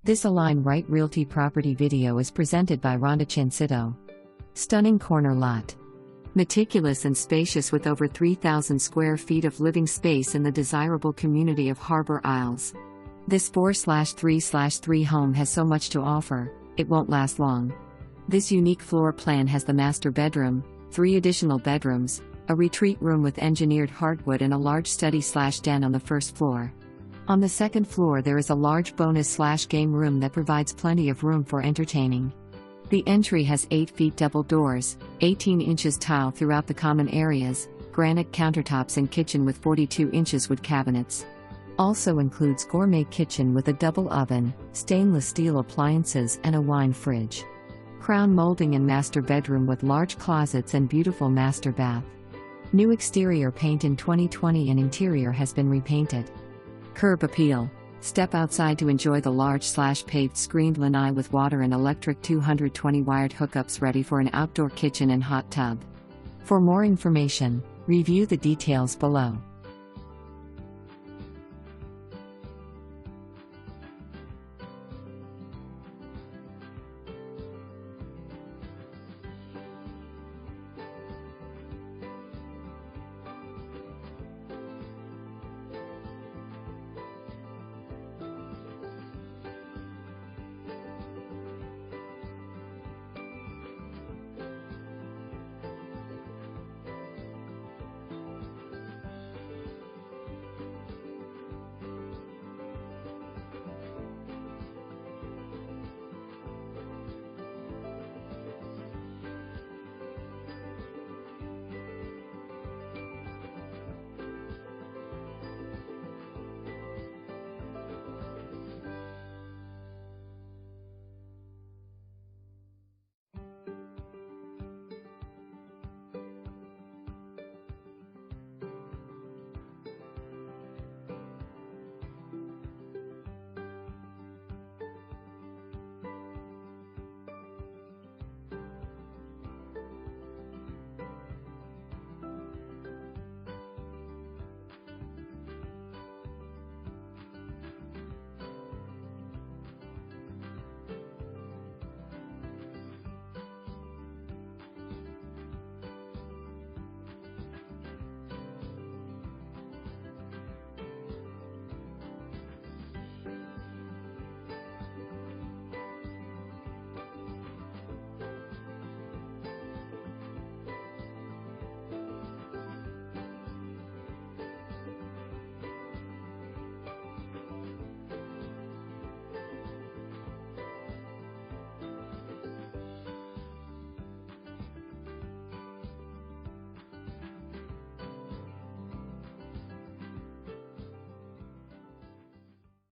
This Align Right Realty property video is presented by Rhonda Chancito. Stunning corner lot. Meticulous and spacious with over 3,000 square feet of living space in the desirable community of Harbour Isles. This 4/3/3 home has so much to offer, it won't last long. This unique floor plan has the master bedroom, 3 additional bedrooms, a retreat room with engineered hardwood and a large study/den on the first floor. On the second floor there is a large bonus/game room that provides plenty of room for entertaining. The entry has 8 feet double doors, 18 inches tile throughout the common areas, granite countertops and kitchen with 42 inches wood cabinets. Also includes gourmet kitchen with a double oven, stainless steel appliances and a wine fridge. Crown molding and master bedroom with large closets and beautiful master bath. New exterior paint in 2020 and interior has been repainted. Curb appeal. Step outside to enjoy the large/paved screened lanai with water and electric 220 wired hookups ready for an outdoor kitchen and hot tub. For more information, review the details below.